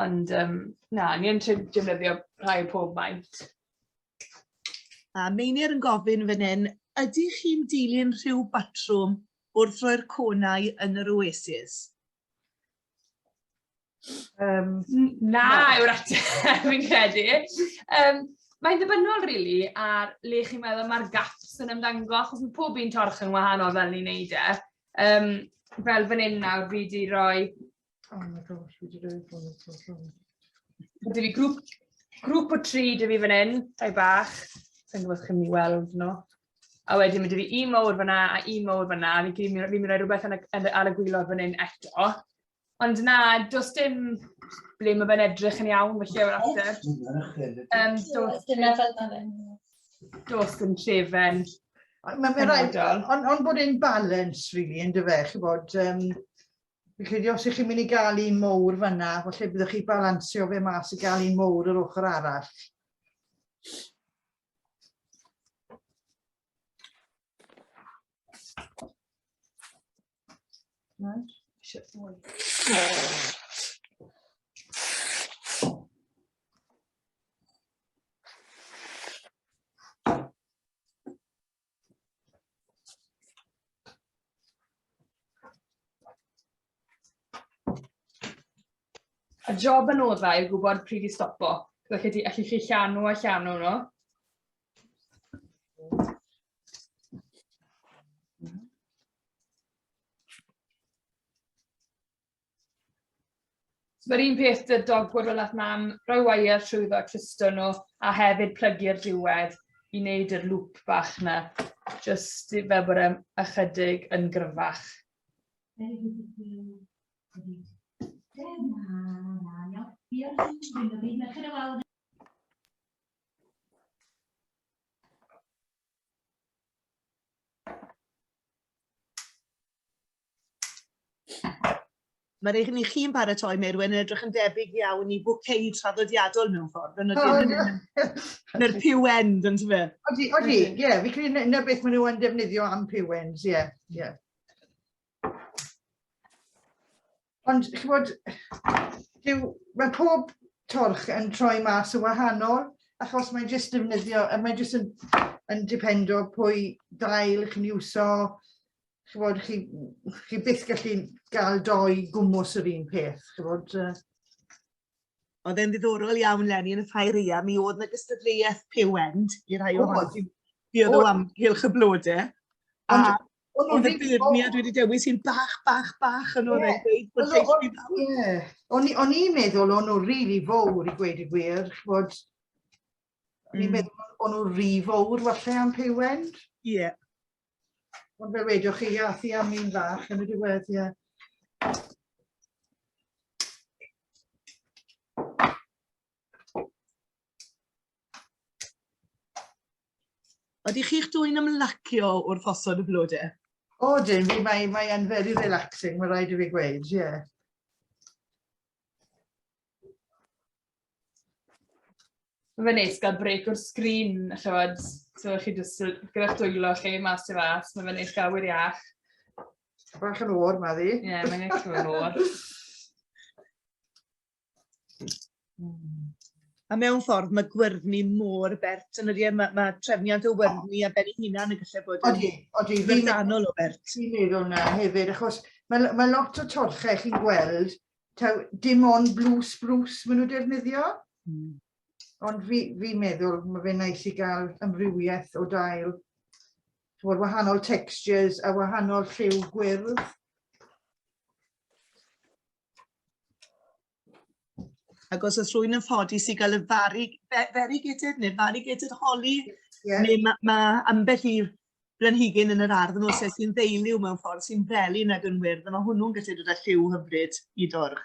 Ond, na, ni yn defnyddio rhai pob maint. A Meinir yn gofyn fan hyn, ydych chi'n dilyn rhyw batrwm wrth roi'r conau yn yr oasis? Na, yw'r ateb, fi'n credu. Mae'n ddibynnol, rili, ar le chi'n meddwl mae'r gaps yn ymddangos, achos mae pob un torch yn wahanol fel ni'n neud e. Fel fan hyn nawr, fi wedi rhoi... Oh my gosh, fi wedi rhoi... Dyna fi grŵp o 3 dy fi fan hyn, tai bach. Sa'n gwybod chi'n mynd i weld nhw. A wedyn mae dy fi un mawr fan'na a un mawr fan'na. Fi'n mynd i rhoi rhywbeth ar y gwylod fan hyn eto. Ond na, does dim ble mae fe'n edrych yn iawn, felly yw'r ateb. Does dim llefen. Ond bod e'n balance, really, yn dy fe, chi bod... Fi'n credu os ych chi'n mynd i gael un mawr fan'na, falle byddwch chi balansio fe mas i gael un mawr yr ochr arall. Y job yn oddau yw gwybod pryd i stopo. Allwch chi llanw a llanw nhw. Mae'r un peth dy dogwyd fel at mam rhoi wair trwyddo a clusto nhw a hefyd plygu'r diwedd i wneud yr lŵp bach na. Just fel bod ychydig yn gryfach. Mae'r eich ni chi'n paratoi, Mairwen, yn edrych yn debyg iawn i bwcei traddodiadol mewn ffordd. Yn yr piwend, yn tyfe? Odi, ie. Fi credu yna beth maen nhw yn defnyddio am piwends, ie. Ond, chi'n bod, mae pob torch yn troi mas yn wahanol, achos mae'n jyst defnyddio, mae'n jyst yn dependo pwy dail chi'n iwso. Chi'n bod, chi byth gallu gael doi gwmws yr un peth. Oedd e'n ddiddorol iawn, Lenny, yn y ffair mi oedd na gystadleuaeth piwend i'r rhai ohonoch chi oedd o amgylch y blodau. A oedd y beirniad wedi dewis sy'n bach yn oedd e'n gweud bod lleithri fawr. O'n i'n meddwl o'n nhw'n rili fawr i gweud y gwir. O'n i'n meddwl o'n nhw'n rhy fawr falle am piwend. Ie. Ond fel wedwch chi, iathi am un fach yn y diwedd, ie. Odi chi'ch dwy'n ymlacio wrth osod y blodau? O, dyn, mae'n very relaxing, mae rhaid i fi gweud, ie. Mae'n neis gael brec o'r sgrin, allwyd. So chi jyst gyda'ch dwylo chi mas i fas, mae'n neis gael wir iach. Bach yn o'r, maddi. Ie, mae'n neis gael yn o'r. A mewn ffordd mae gwyrddni mor bert yn ydy, mae trefniant o wyrddni a ben ei hunan yn gallu bod yn fyrdanol o bert. Fi'n meddwl na hefyd, achos mae lot o torchau chi'n gweld, dim ond blws maen nhw defnyddio. Ond fi'n meddwl mae fe'n neis i gael ymrywiaeth o dail. Wahanol textures a wahanol lliw gwyrdd. Ac os oes rhywun yn ffodus i gael y variegated holly, neu mae ambell i'r blanhigyn yn yr ardd yn oes sy'n ddeiliw mewn ffordd sy'n feli nag yn wyrdd, a mae hwnnw'n gallu dod â lliw hyfryd i dorch.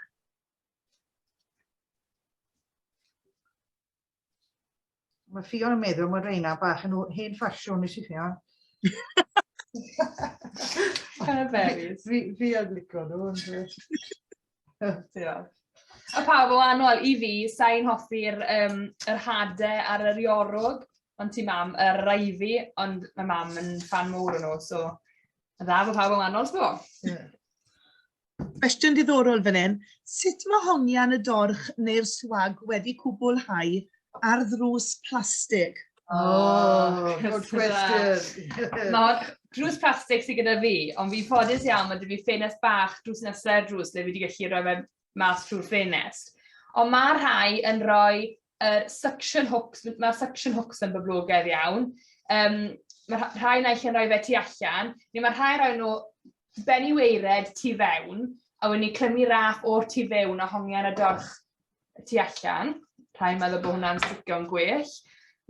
Mae Ffion yn meddwl mae reina bach yn hen ffasiwn i si Ffion. Fi yn licio nhw. A pawb o wahanol, i fi, sa'n hoffi'r hadau ar yr iorwg, ond ti mam, yr raifi, ond mae mam yn fan mawr yn nhw, so y dda fo pawb o wahanol, sbo. Cwestiwn diddorol fan hyn, sut mae hongian y dorch neu'r swag wedi cwblhau ar ddrws plastig? Good question. Mae'r drws plastig sydd gyda fi, ond fi'n ffodus iawn, mae dy fi ffenest bach drws nesau'r drws, le fi wedi gallu rhoi fe mas trwy'r ffenest. Ond mae'r rhai yn rhoi suction hooks, mae'r suction hooks yn boblogaidd iawn. Mae'r rhai naill yn rhoi fe tu allan, neu mae'r rhai rhoi nhw benni weired tu fewn, a wedyn ni clymu raff o'r tu fewn a hongian y dorch tu allan. Rhai meddwl bod hwnna'n sticio'n gwell.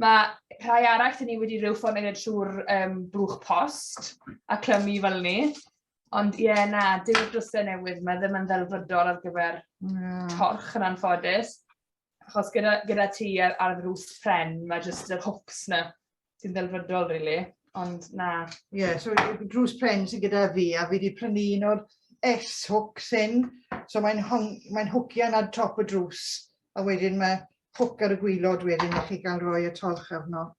Mae rhai arall dyn ni wedi rhyw ffordd wneud trwy'r blwch post a clymu fel ni. Ond ie, na, dyw'r drwsau newydd, mae ddim yn ddelfrydol ar gyfer torch yn anffodus. Achos gyda ti ar ddrws pren, mae jyst yr hooks na sy'n ddelfrydol, really. Ond na. Ie, so drws pren sy'n gyda fi, a fi wedi prynu un o'r S-hooks hyn. So mae'n hwcian ar top y drws, a wedyn mae hwc ar y gwylod wedyn i chi gael rhoi y torch arno.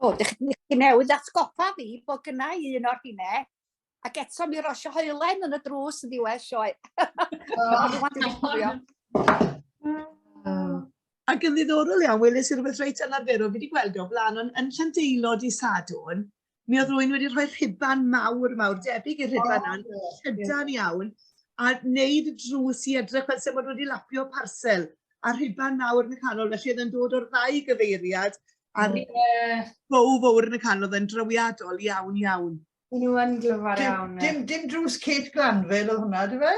O, ddech chi newydd atgoffa fi bod gyna un o'r hynne Ac eto mi rosio hoelen yn y drws yn ddiwedd sioe. Ac yn ddiddorol iawn, weles i rhywbeth reit anarferol, fi wedi gweld o blaen, ond yn Llandeilod i Sadwrn, mi oedd rwy'n wedi rhoi rhiban mawr, debyg i'r rhiban yna'n llydan iawn, a wneud drws i edrych fel sef bod wedi lapio parsel, a rhiban mawr yn y canol, felly oedd yn dod o'r ddau gyfeiriad, a'r fawr yn y canol, oedd yn drawiadol iawn iawn. Nhw yn glyfar iawn. Dim drws Kate Glanville oedd hwnna, dy fe?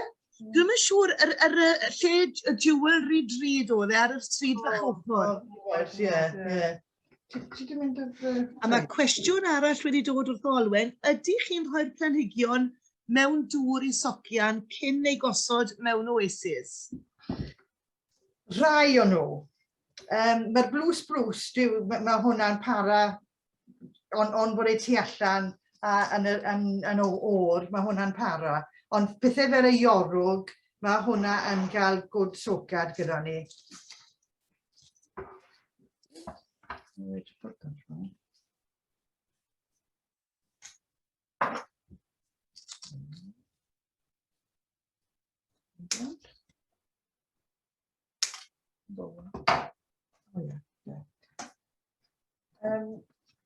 Dwi'n yn siŵr, lle y jewelry drud oedd e ar y stryd fach ochr. A mae cwestiwn arall wedi dod wrth Olwen, ydych chi'n rhoi'r planhigion mewn dŵr i socian cyn ei gosod mewn oasis? Rai o nhw. Mae'r blws, mae hwnna'n para, ond bod ei tu allan yn o'r, mae hwnna'n para. Ond pethau fel y iorwg, mae hwnna yn cael gwd socad gyda ni.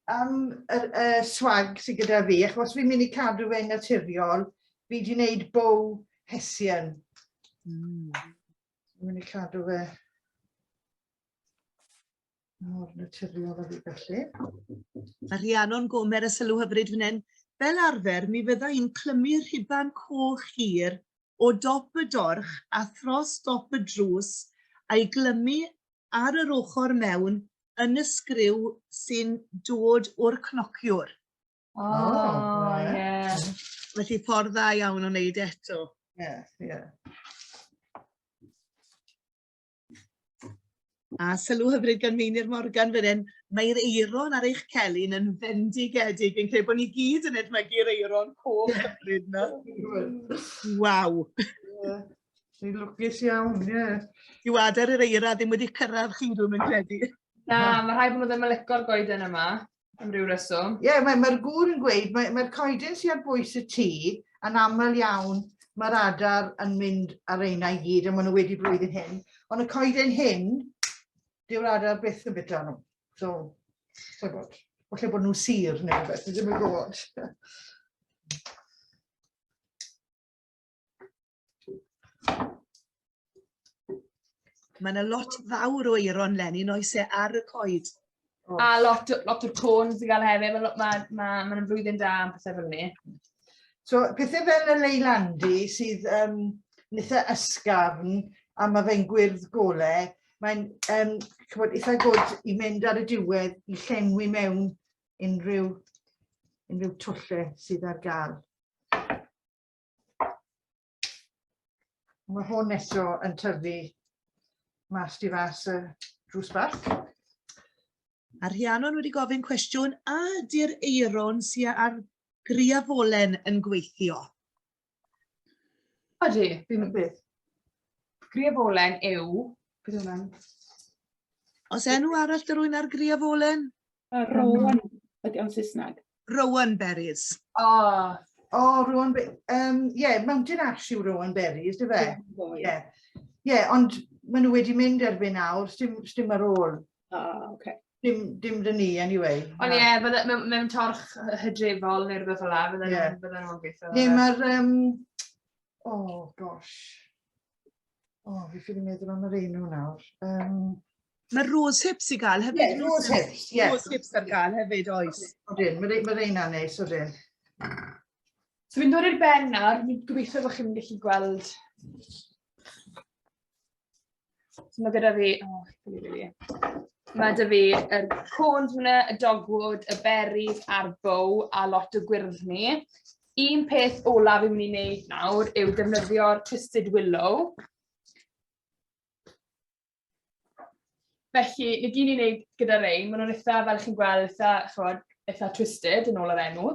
Am y swag sydd gyda fi, achos fi'n mynd i cadw fe'n naturiol, fi wedi gwneud bow hesian. Fi'n mynd i cadw fe mor naturiol o fi felly. Mae Rhiannon Gomer y sylw hyfryd fan hyn. Fel arfer, mi fydda i'n clymu'r rhiban coch hir o dop y dorch a thros dop y drws a'i glymu ar yr ochr mewn yn y sgriw sy'n dod o'r cnociwr. Felly ffordd dda iawn o wneud eto. A sylw hyfryd gan Meinir Morgan fan hyn, mae'r eiron ar eich celyn yn fendigedig. Fi'n credu bod ni gyd yn edmygu'r eiron coch hyfryd na. Waw. Ni'n lwcus iawn, Yw adar yr eira ddim wedi cyrraedd chi dwi'n credu. Na, mae rhaid bod nhw ddim yn licio'r goeden yma, am ryw reswm. Mae'r gŵr yn gweud, mae'r coeden sy'n ar bwys y tŷ, yn aml iawn, mae'r adar yn mynd ar eina i gyd, a maen nhw wedi blwyddyn hyn. Ond y coeden hyn, dyw'r adar byth yn bita nhw. So, falle bod nhw'n sir neu beth, ddim yn gwybod. Mae yna lot fawr o eiron Lenin oes e ar y coed. A lot o tones i gael hefyd, mae'n flwyddyn da am pethau fel ni. So, pethau fel y leilandi sydd nitha ysgafn a mae fe'n gwyrdd golau, mae'n eitha gwrdd i mynd ar y diwedd i llenwi mewn unrhyw twlle sydd ar gael. Mae hwn eto yn tyfu mas di fas y drws bach. A Rhiannon wedi gofyn cwestiwn, a ydy'r eiron sy'n ar griafolen yn gweithio? Odi, fi'n beth. Griafolen yw, beth yw'n Os enw arall dy rwy'n ar griafolen? Rowan, ydy o'n Saesneg. Rowan berries. Rowan berries. Mountain ash yw rowan berries, dy fe? Ond maen nhw wedi mynd erbyn nawr, sdim ar ôl. Dim dyn ni, anyway. Ond mewn torch hydrefol neu rhywbeth fel la, bydden nhw'n gweithio. Neu mae'r... gosh. Fi ffili meddwl am yr enw nawr. Mae rose hips i gael hefyd. Rose hips, Rose hips ar gael hefyd, oes. Mae'r ein anes, odyn. So fi'n dod i'r ben nawr, fi'n gobeithio bod chi'n gallu gweld. So mae gyda fi, mae da fi y cones fyna, y dogwood, y berries a'r bow a lot o gwyrddni. Un peth olaf fi'n mynd i wneud nawr yw defnyddio'r twisted willow. Felly, ni gyd ni'n wneud gyda rein, maen nhw'n eitha, fel chi'n gweld, eitha twisted yn ôl yr enw.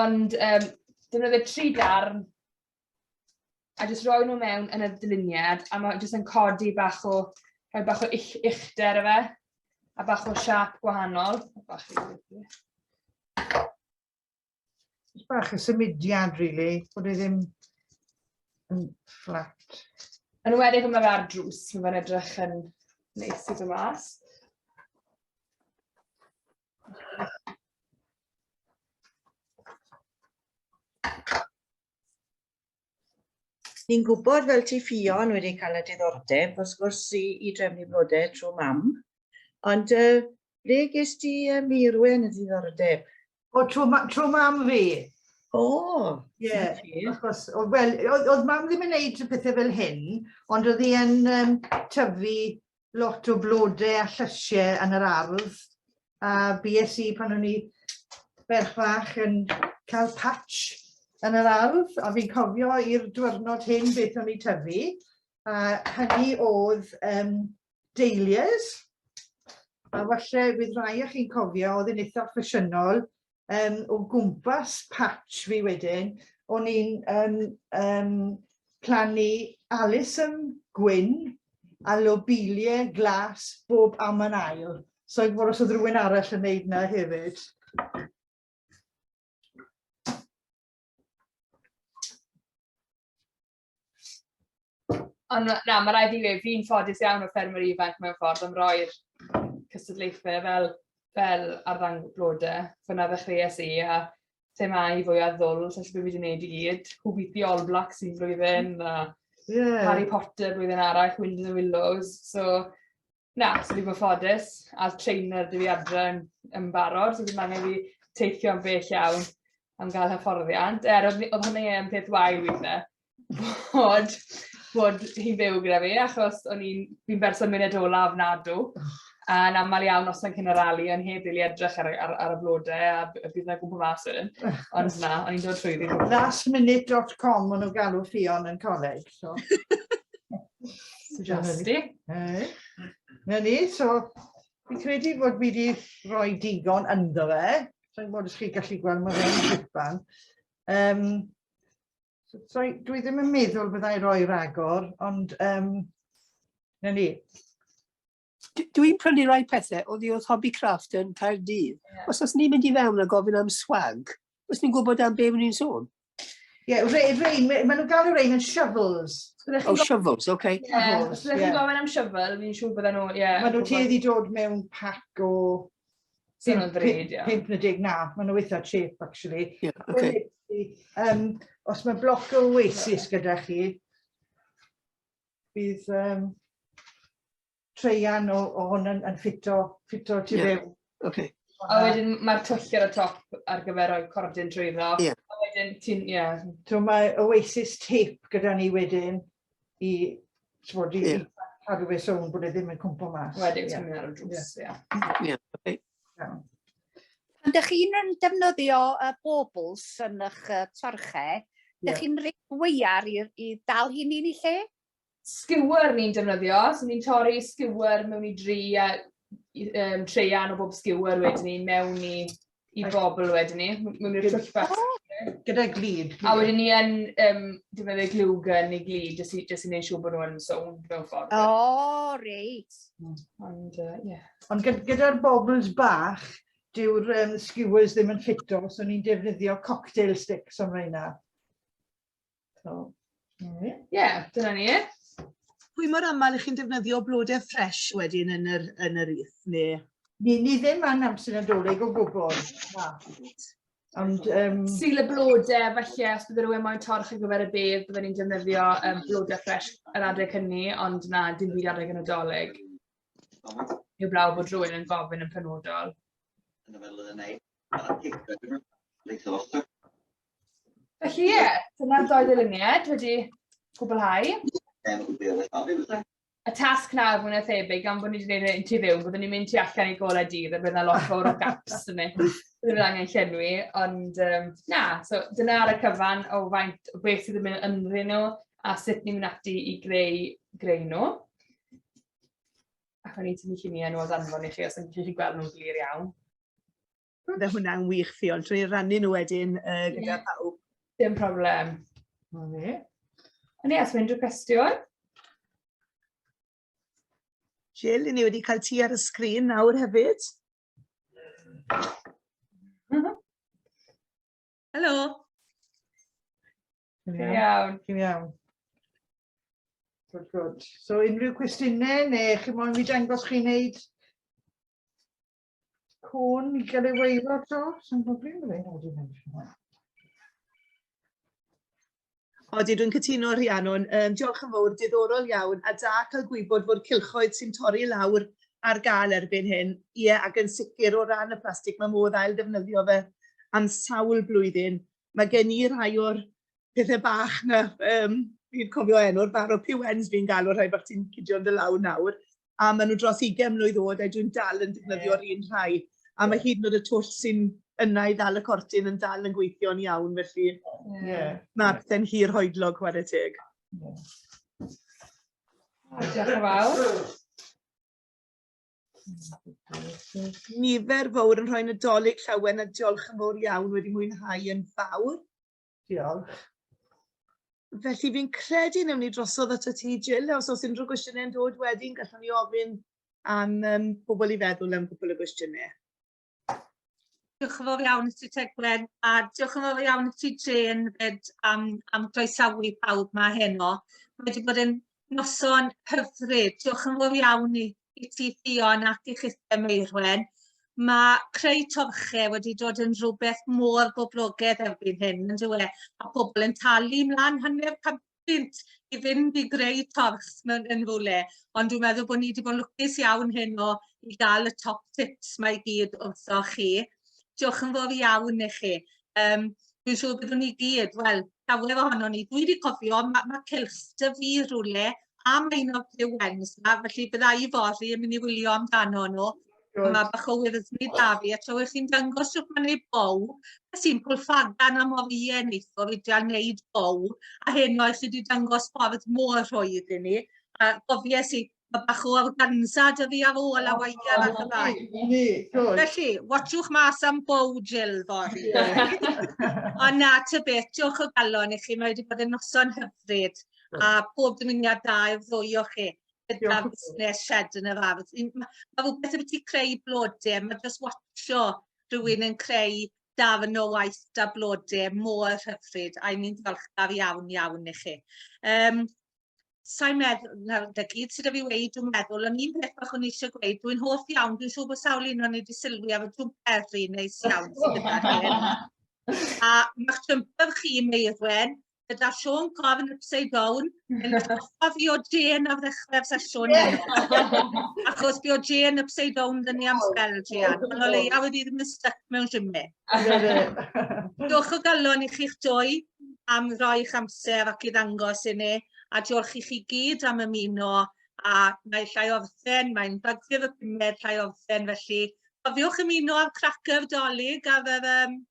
Ond defnyddio 3 darn a jyst roi nhw mewn yn y dyluniad, a mae jyst yn codi bach o uchder fe, a bach o siap gwahanol. Bach y symudiad, really, bod e ddim yn fflat. Yn wedi mae fe ar drws, mae fe'n edrych yn neis i fy mas. Ni'n gwybod fel ti Ffion wedi cael y diddordeb, wrth gwrs i drefnu blodau trwy mam. Ond ble ges ti Mairwen y diddordeb? O, trwy mam fi. O, Ie, wel, oedd mam ddim yn gwneud pethau fel hyn, ond oedd hi yn tyfu lot o blodau a llysiau yn yr ardd. A bues i pan o'n i ferch fach yn cael patch yn yr ardd, a fi'n cofio i'r diwrnod hyn beth o'n i tyfu. A hynny oedd dahlias. A falle bydd rai o chi'n cofio, oedd yn eitha ffasiynol, o gwmpas patch fi wedyn, o'n i'n plannu alyssum gwyn a lobiliau glas bob am yn ail. So gwybod os oedd rhywun arall yn neud na hefyd. Ond na, mae rhaid i fi, fi'n ffodus iawn o ffermwyr ifanc mewn ffordd am roi'r cystadlaethau fel arddang blodau. Fyna ddechreuais i a themau fwy a ddwl, sy'n beth fi wedi gwneud i gyd. Hwbiti All Blacks sy'n flwyddyn, Harry Potter blwyddyn arall, Wind in the Willows. So, na, so fi'n ffodus, a trainer dy fi adre yn barod, so fi'n angen fi teithio am bell iawn am gael hyfforddiant. Oedd hwnna yn peth wael weithiau, bod hi'n byw gyda fi, achos fi'n berson munud olaf nadw. A'n aml iawn os yn cyn y rali, o'n heb rili edrych ar y blodau a bydd yna gwmpa mas yn. Ond na, o'n i'n dod trwy ddi. Lastminute.com o'n nhw galw Ffion yn coleg. Justi. Na ni, so fi'n credu bod fi wedi rhoi digon ynddo fe. Sa'n bod ys chi gallu gweld mae fe'n gwpan. Dwi ddim yn meddwl byddai roi ragor, ond na ni. Dwi'n prynu rai pethau oedd hobby craft yn Caerdydd. Os ni'n mynd i fewn a gofyn am swag, os ni'n gwybod am be ni'n sôn? Ie, rein, maen nhw'n galw rein yn shovels. Oh, shovels, oce. Os ydych chi'n gofyn am shovel, fi'n siŵr bydden nhw, Maen nhw tueddu dod mewn pack o 50 na, maen nhw eitha cheap, actually. Os mae bloc o Oasis gyda chi, bydd treian o hwn yn ffito tu fewn. A wedyn mae'r twll ar y top ar gyfer rhoi cordyn trwyddo. A wedyn ti'n, So mae Oasis tape gyda ni wedyn i cadw fe sôn bod e ddim yn cwmpo mas. Wedyn ti'n mynd ar y drws, Ydych chi'n defnyddio bobls yn eich torchau, ydych chi'n rhaid weiar i dal hynny i lle? Skewer ni'n defnyddio, so ni'n torri skewer mewn i treian o bob skewer wedyn ni, mewn i bobl wedyn ni, mewn i'r twll bach. Gyda glid. A wedyn ni yn defnyddio glwgen neu glid, jyst i wneud siŵr bod nhw'n sôn mewn ffordd. O, reit. Ond gyda'r bobls bach, dyw'r skewers ddim yn ffito, so ni'n defnyddio cocktail sticks am reina. Dyna ni. Pwy mor aml ych chi'n defnyddio blodau ffres wedyn yn yr Rees, neu? Ni ddim yn amser Nadolig o gwbl. Syl y blodau, felly, os bydd rhywun moyn torch ar gyfer y bedd, byddwn ni'n defnyddio blodau ffres yr adeg hynny, ond na, dim byd adeg yn Nadolig. Yw blaw bod rhywun yn gofyn yn penodol. Felly dyna'r doi ddiliniad wedi gwblhau. Y tasg nawr mwyn a thebyg, gan bod ni wedi gwneud yn tu fewn, byddwn ni'n mynd tu allan i golau dydd, a bydd yna lot fawr o gaps yn ni. Byddwn ni'n angen llenwi, ond na, so dyna ar y cyfan o beth sydd yn mynd ynddyn nhw, a sut ni'n mynd ati i greu nhw. Ac o'n i'n tynnu lluniau nhw o ddanfon i chi, os yn gallu gweld nhw'n glir iawn. Bydde hwnna'n wych, Ffion, trwy rannu nhw wedyn gyda pawb. Dim problem. Yna, os mynd drwy cwestiwn. Jill, ni wedi cael ti ar y sgrin nawr hefyd. Helo. Iawn. Chi'n iawn. Good, good. So unrhyw cwestiynau neu chi moyn fi dangos chi wneud cwn i gael ei weiro to? Sy'n problem gyda ei. Odi, dwi'n cytuno Rhiannon. Diolch yn fawr, diddorol iawn, a da cael gwybod fod cylchoedd sy'n torri lawr ar gael erbyn hyn. Ie, ac yn sicr o ran y plastig, mae modd ail defnyddio fe am sawl blwyddyn. Mae gen i rai o'r pethau bach na, fi'n cofio enw'r bar o piwens fi'n galw rhai bach ti'n cydio'n dy law nawr, a maen nhw dros 20 mlwydd oed a dwi'n dal yn defnyddio'r un rhai. A mae hyd yn oed y twll sy'n yna i ddal y cortyn yn dal yn gweithio'n iawn, felly mae pethau'n hir hoedlog chwarae teg. Diolch yn fawr. Nifer fawr yn rhoi Nadolig llawen a diolch yn fawr iawn wedi mwynhau yn fawr. Diolch. Felly fi'n credu newn ni drosodd at y ti, Jill, os oes unrhyw gwestiynau'n dod wedyn, gallwn ni ofyn am pobl i feddwl am gwbl o gwestiynau. Diolch yn fawr iawn i ti Tegwen, a diolch yn fawr iawn i ti Jane fyd am groesawu pawb ma heno. Mae wedi bod yn noson hyfryd. Diolch yn fawr iawn i ti Ffion ac i chithau Mairwen. Mae creu torchau wedi dod yn rhywbeth mor boblogaidd erbyn hyn, yn dywe, a pobl yn talu mlaen 100% i fynd i greu torch yn fwle. Ond dwi'n meddwl bod ni wedi bod yn lwcus iawn heno i gael y top tips mae i gyd wrtho chi. Diolch yn fawr iawn i chi. Dwi'n siŵr byddwn ni gyd, wel, llawer ohono ni. Dwi wedi cofio, mae cylch dy fi rhywle, a mae un o'r piwens yma, felly bydda i fori yn mynd i wylio amdano nhw. Mae bach o wyrddni da fi, a tra wych chi'n dangos rhywbeth mae'n ei bow, a sy'n pwlffagan am o'r un eithaf i gael wneud bow, a heno i chi wedi dangos ffordd mor rhwydd i ni. A gofies i, mae bach o organza dy fi ar ôl a waith ar y fai. Felly, watchwch mas am bow, Jill, fori. Ond na, ty beth, diolch o galon i chi, mae wedi bod yn noson hyfryd, a pob dymuniad da i'r ddwy o chi. Gyda busnes shed yn yr ardd. Mae rhywbeth yn ti creu blodau, mae just watcho rhywun yn creu darn o waith da blodau mor hyfryd, a ni'n ddiolchgar iawn iawn i chi. Sa'n meddwl, nawr, dy gyd sydd â fi weid, dwi'n meddwl, ond un peth bach o'n i eisiau gweud, dwi'n hoff iawn, dwi'n siŵr bod sawl un o'n i wedi sylwi ar y jwmperi neis iawn sydd gyda hyn. A mae'ch jwmper chi, Mairwen, gyda Siôn Corn upside down, yn goffa fi o Jane ar ddechrau'r sesiwn heno. Achos fi o Jane upside down dyn ni am spel, Jane. Ond o leia wedi ddim yn stuck mewn gymau. Diolch o galon i chi'ch dwy am roi'ch amser ac i ddangos i ni, a diolch i chi gyd am ymuno, a mae llai orffen, mae'n bagfyr y pumed llai orffen, felly cofiwch ymuno ar cracyr Dolig ar yr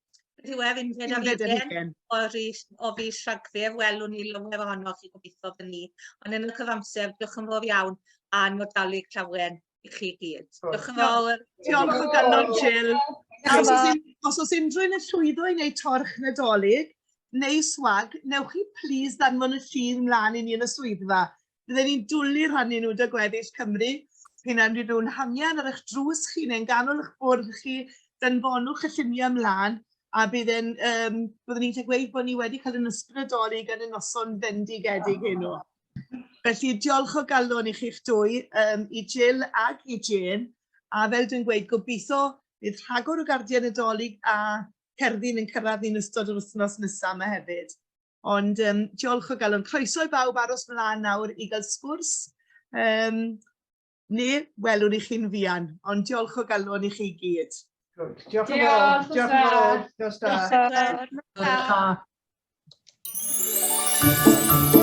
diwedd unfed ar ugen o fis Rhagfyr, welwn ni lawer ohonoch chi gobeithio fy ni. Ond yn y cyfamser, diolch yn fawr iawn a Nadolig llawen i chi gyd. Diolch yn fawr. Diolch o galon, Jill. Os oes unrhyw'n y llwyddo i wneud torch Nadolig, neu swag, newch chi plis ddanfon y llun mlaen i ni yn y swyddfa. Byddwn ni'n dwlu rhannu nhw dy gweddill Cymru. Hynna'n rhaid nhw'n hangian ar eich drws chi neu'n ganol eich bwrdd chi, danfonwch y lluniau mlaen, a byddwn ni'n gweud bod ni wedi cael yn ysbrydoli gan y noson fendigedig heno. Felly diolch o galon i chi'ch dwy, i Jill ac i Jane, a fel dwi'n gweud, gobeithio bydd rhagor o gardiau Nadolig a cerddi'n yn cyrraedd ni'n ystod yr wythnos nesaf yma hefyd. Ond diolch o galon. Croeso i bawb aros mlaen nawr i gael sgwrs. Neu welwn i chi'n fuan, ond diolch o galon i chi gyd. Diolch yn fawr. Diolch yn fawr. Diolch yn fawr. Diolch yn fawr.